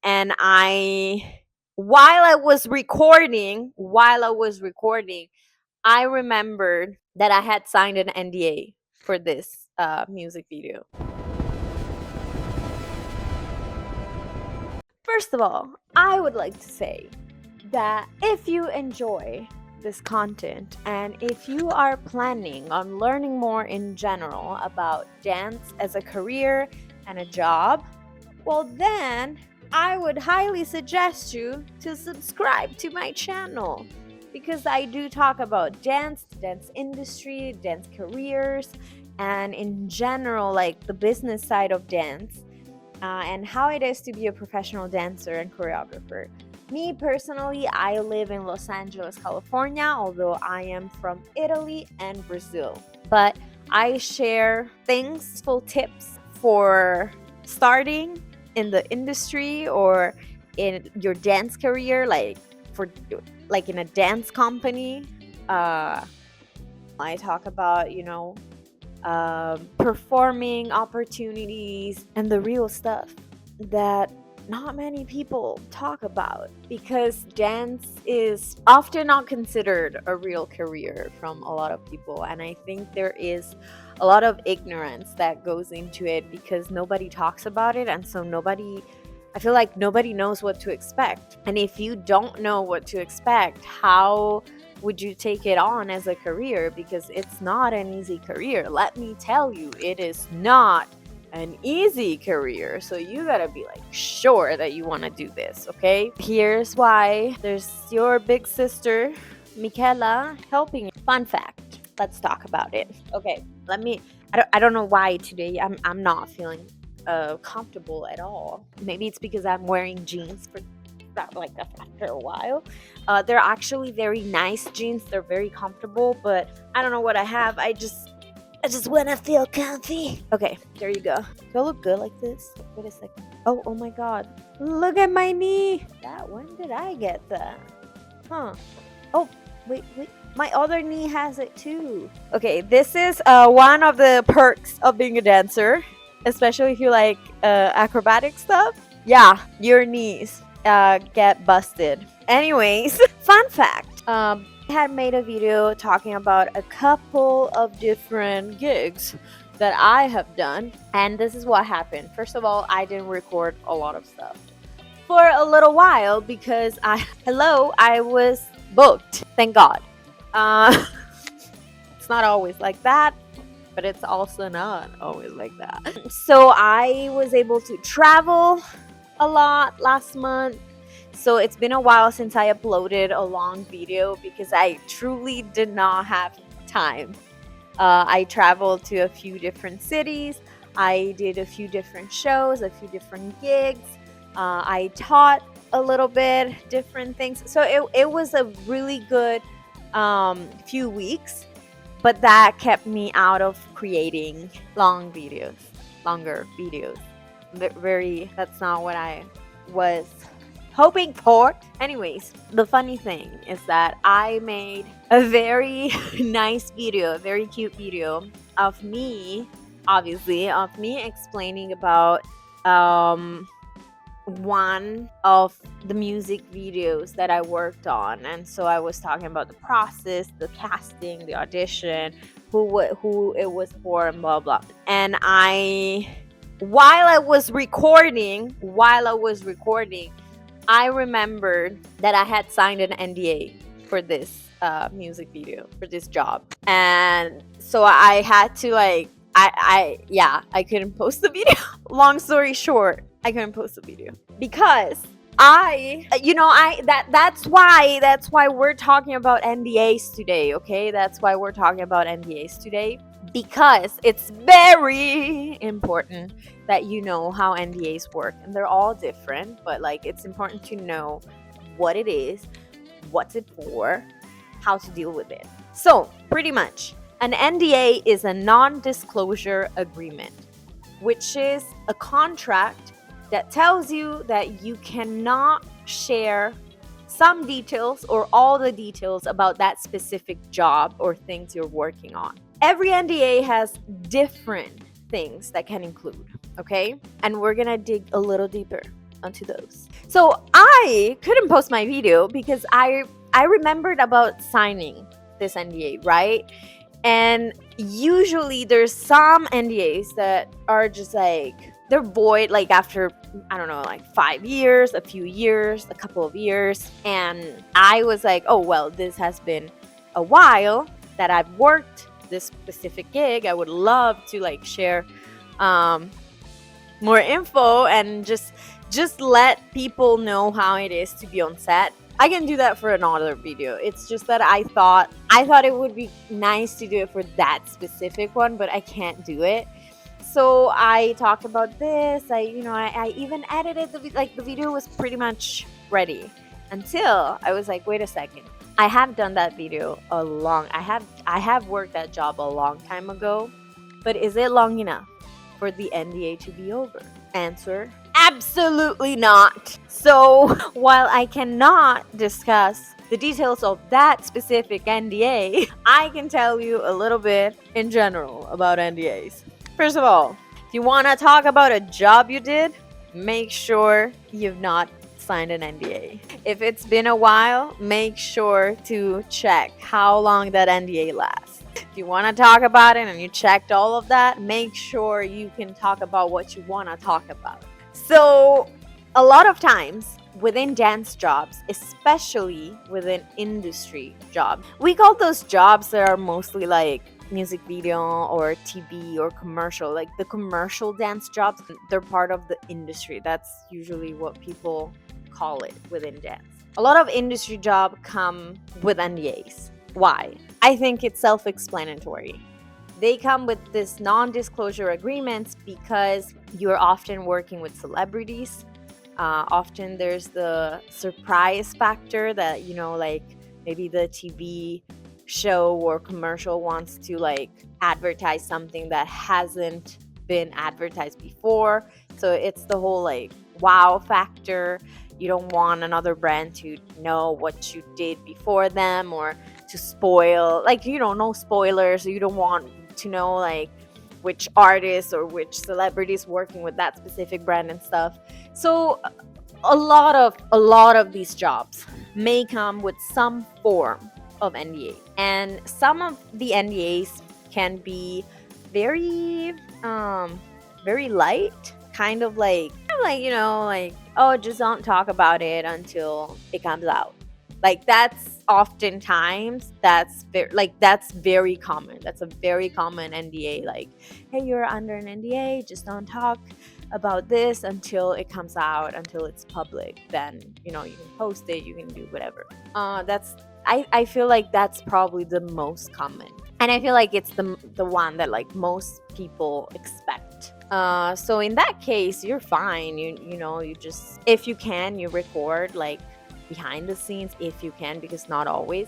And while I was recording, I remembered that I had signed an NDA for this music video. First of all, I would like to say that if you enjoy this content and if you are planning on learning more in general about dance as a career and a job, well, then I would highly suggest you to subscribe to my channel, because I do talk about dance industry, dance careers, and in general, like the business side of dance, and how it is to be a professional dancer and choreographer. Me personally, I live in Los Angeles, California, although I am from Italy and Brazil. But I share things, full tips for starting in the industry or in your dance career, like in a dance company. I talk about, performing opportunities and the real stuff that not many people talk about, because dance is often not considered a real career from a lot of people. And I think there is a lot of ignorance that goes into it because nobody talks about it. And so I feel like nobody knows what to expect. And if you don't know what to expect, how would you take it on as a career? Because it's not an easy career. Let me tell you, it is not an easy career. So you gotta be like sure that you want to do this. Okay, here's why. There's your big sister Michaela helping you. Fun fact, let's talk about it. Okay, I don't know why today I'm not feeling comfortable at all. Maybe it's because I'm wearing jeans for after a while. They're actually very nice jeans. They're very comfortable, but I don't know what I have. I just want to feel comfy. Okay, there you go. Do I look good like this? Wait a second. Oh my god. Look at my knee. When did I get that? Huh. Oh, wait. My other knee has it too. Okay, this is one of the perks of being a dancer, especially if you like acrobatic stuff. Yeah, your knees get busted. Anyways, fun fact. I had made a video talking about a couple of different gigs that I have done, and this is what happened. First of all, I didn't record a lot of stuff for a little while because I was booked. Thank God. It's not always like that, but it's also not always like that. So I was able to travel a lot last month. So it's been a while since I uploaded a long video because I truly did not have time. I traveled to a few different cities. I did a few different shows, a few different gigs. I taught a little bit, different things. So it was a really good few weeks, but that kept me out of creating longer videos. That's not what I was hoping for. Anyways, the funny thing is that I made a very nice video, a very cute video of me explaining about one of the music videos that I worked on. And so I was talking about the process, the casting, the audition, who it was for, and blah blah. And while I was recording, I remembered that I had signed an NDA for this music video, for this job. And so I had to I couldn't post the video. Long story short, I couldn't post the video because that's why we're talking about NDAs today, okay? That's why we're talking about NDAs today, because it's very important that you know how NDAs work, and they're all different, but it's important to know what it is, what's it for, how to deal with it. So pretty much, an NDA is a non-disclosure agreement, which is a contract that tells you that you cannot share some details or all the details about that specific job or things you're working on. Every NDA has different things that can include, okay? And we're gonna dig a little deeper onto those. So I couldn't post my video because I remembered about signing this NDA, right? And usually there's some NDAs that are just like they're void like after, I don't know, like 5 years, a few years, a couple of years. And I was like, oh well, this has been a while that I've worked this specific gig. I would love to like share more info and just let people know how it is to be on set. I can do that for another video. It's just that I thought it would be nice to do it for that specific one, but I can't do it. So I talked about this. I even edited the video was pretty much ready until I was like, wait a second. I have done that video I have worked that job a long time ago, but is it long enough for the NDA to be over? Answer: absolutely not. So while I cannot discuss the details of that specific NDA, I can tell you a little bit in general about NDAs. First of all, if you want to talk about a job you did, make sure you've not signed an NDA. If it's been a while, make sure to check how long that NDA lasts. If you want to talk about it and you checked all of that, make sure you can talk about what you want to talk about. So a lot of times within dance jobs, especially within industry jobs, we call those jobs that are mostly like music video or TV or commercial, like the commercial dance jobs. They're part of the industry. That's usually what people call it within dance. A lot of industry jobs come with NDAs. Why? I think it's self-explanatory. They come with this non-disclosure agreements because you're often working with celebrities. Often there's the surprise factor that, like maybe the TV show or commercial wants to like advertise something that hasn't been advertised before. So it's the whole like wow factor. You don't want another brand to know what you did before them or to spoil, like, no spoilers. You don't want to know like which artists or which celebrities working with that specific brand and stuff. So a lot of these jobs may come with some form of NDA, and some of the NDAs can be very very light, kind of like oh, just don't talk about it until it comes out. Like that's oftentimes that's very common. That's a very common NDA. Like, hey, you're under an NDA, just don't talk about this until it comes out, until it's public. Then you can post it, you can do whatever. I feel like that's probably the most common, and I feel like it's the one that like most people expect. So in that case, you're fine. You just, if you can, you record like behind the scenes if you can, because not always.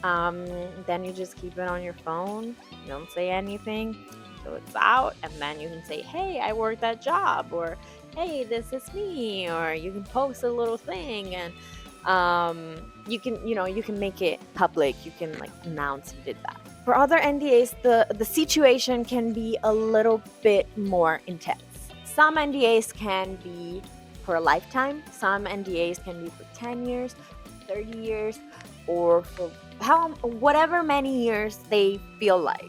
Then you just keep it on your phone. You don't say anything until it's out, and then you can say, hey, I worked that job, or hey, this is me, or you can post a little thing, and you can make it public. You can like announce you did that. For other NDAs, the situation can be a little bit more intense. Some NDAs can be for a lifetime. Some NDAs can be for 10 years, 30 years, or for whatever many years they feel like.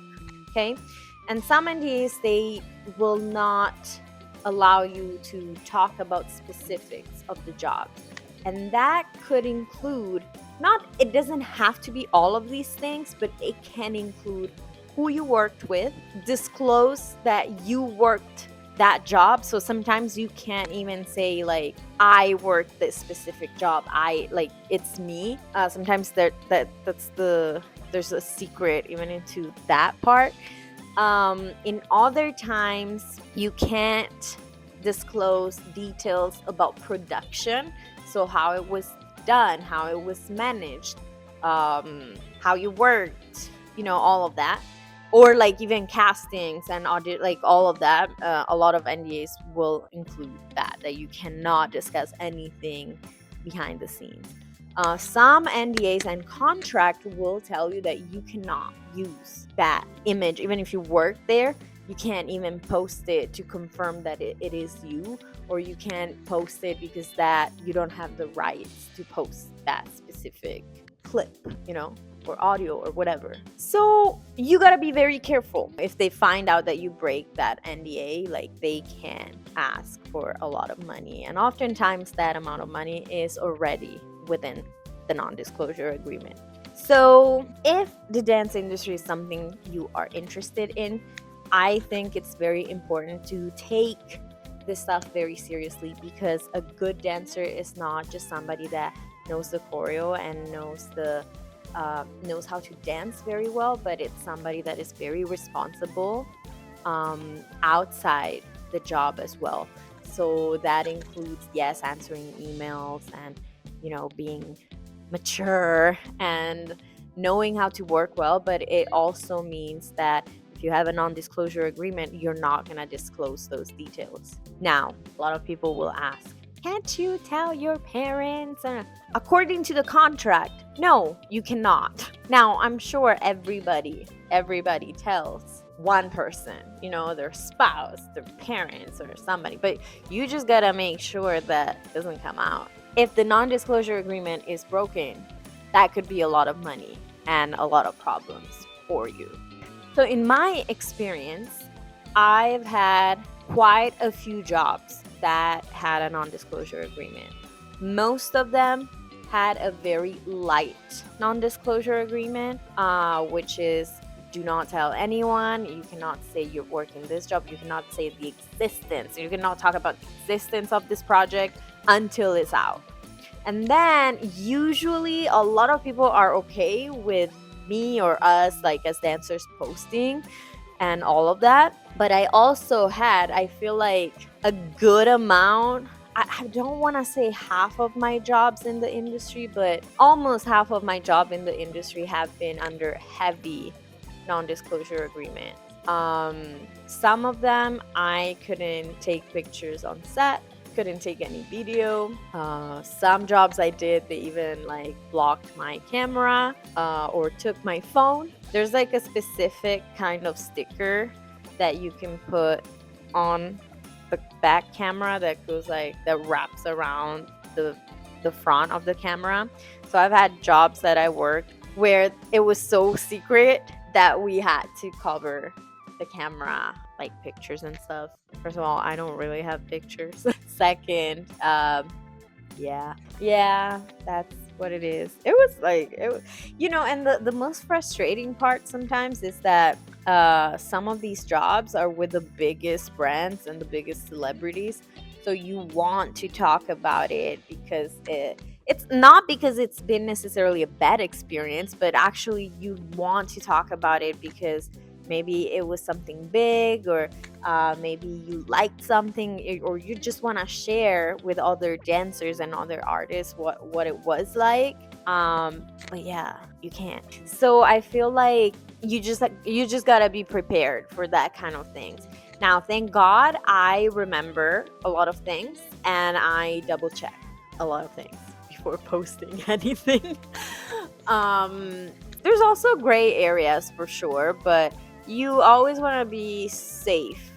Okay? And some NDAs, they will not allow you to talk about specifics of the job. And that could include, it doesn't have to be all of these things, but it can include who you worked with, disclose that you worked that job. So sometimes you can't even say like, I worked this specific job, it's me. Sometimes there's a secret even into that part. In other times, you can't disclose details about production. So how it was done, how it was managed, how you worked, all of that. Or like even castings and audit, like all of that. A lot of NDAs will include that you cannot discuss anything behind the scenes. Some NDAs and contract will tell you that you cannot use that image, even if you work there, You can't even post it to confirm that it is you, or you can't post it because that you don't have the rights to post that specific clip, or audio or whatever. So you gotta be very careful. If they find out that you break that NDA, like, they can ask for a lot of money, and oftentimes that amount of money is already within the non-disclosure agreement. So if the dance industry is something you are interested in, I think it's very important to take this stuff very seriously, because a good dancer is not just somebody that knows the choreo and knows how to dance very well, but it's somebody that is very responsible outside the job as well. So that includes, yes, answering emails and being mature and knowing how to work well, but it also means that if you have a non-disclosure agreement, you're not going to disclose those details. Now, a lot of people will ask, can't you tell your parents? According to the contract, no, you cannot. Now, I'm sure everybody tells one person, their spouse, their parents, or somebody, but you just gotta make sure that it doesn't come out. If the non-disclosure agreement is broken, that could be a lot of money and a lot of problems for you. So in my experience, I've had quite a few jobs that had a non-disclosure agreement. Most of them had a very light non-disclosure agreement, which is, do not tell anyone. You cannot say you're working this job. You cannot say the existence. You cannot talk about the existence of this project until it's out. And then usually a lot of people are okay with me or us, like, as dancers, posting and all of that. But I also had, I feel like, a good amount. I don't want to say half of my jobs in the industry, but almost half of my job in the industry have been under heavy non-disclosure agreement. Some of them I couldn't take pictures on set, couldn't take any video. Some jobs I did, they even like blocked my camera or took my phone. There's like a specific kind of sticker that you can put on the back camera that goes like, that wraps around the front of the camera. So I've had jobs that I worked where it was so secret that we had to cover the camera, like pictures and stuff. First of all, I don't really have pictures. Second, yeah, that's what it is. It was like, and the most frustrating part sometimes is that some of these jobs are with the biggest brands and the biggest celebrities. So you want to talk about it because it's not because it's been necessarily a bad experience, but actually you want to talk about it because maybe it was something big, or maybe you liked something, or you just want to share with other dancers and other artists what it was like. But yeah, you can't. So I feel like you just gotta be prepared for that kind of things. Now, thank God, I remember a lot of things and I double check a lot of things before posting anything. There's also gray areas for sure, but you always want to be safe.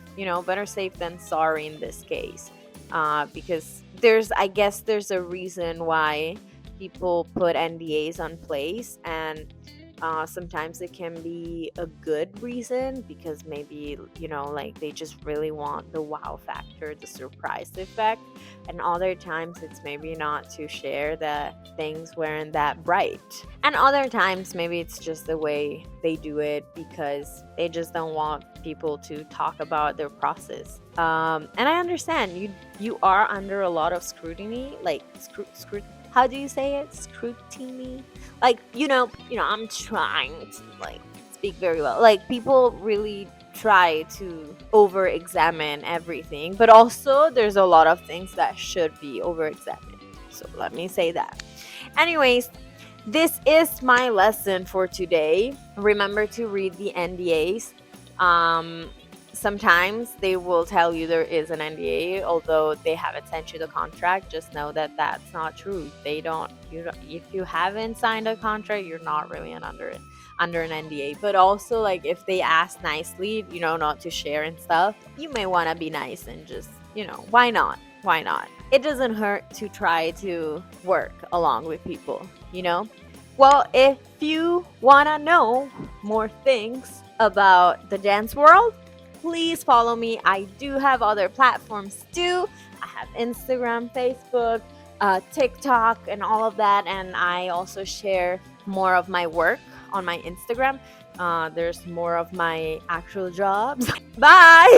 Better safe than sorry in this case, because I guess there's a reason why people put NDAs on place, and sometimes it can be a good reason because maybe like they just really want the wow factor, the surprise effect, and other times it's maybe not to share that things weren't that bright, and other times maybe it's just the way they do it because they just don't want people to talk about their process. And I understand you are under a lot of scrutiny, like how do you say it? Scrutiny? Like, I'm trying to like speak very well. Like, people really try to over examine everything, but also there's a lot of things that should be over examined. So let me say that. Anyways, this is my lesson for today. Remember to read the NDAs. Sometimes they will tell you there is an NDA, although they haven't sent you the contract. Just know that that's not true. If you haven't signed a contract, you're not really under it. under an NDA. But also, like, if they ask nicely, not to share and stuff, you may want to be nice and just, why not? Why not? It doesn't hurt to try to work along with people, you know? Well, if you want to know more things about the dance world, please follow me. I do have other platforms too. I have Instagram, Facebook, TikTok, and all of that. And I also share more of my work on my Instagram. There's more of my actual jobs. Bye!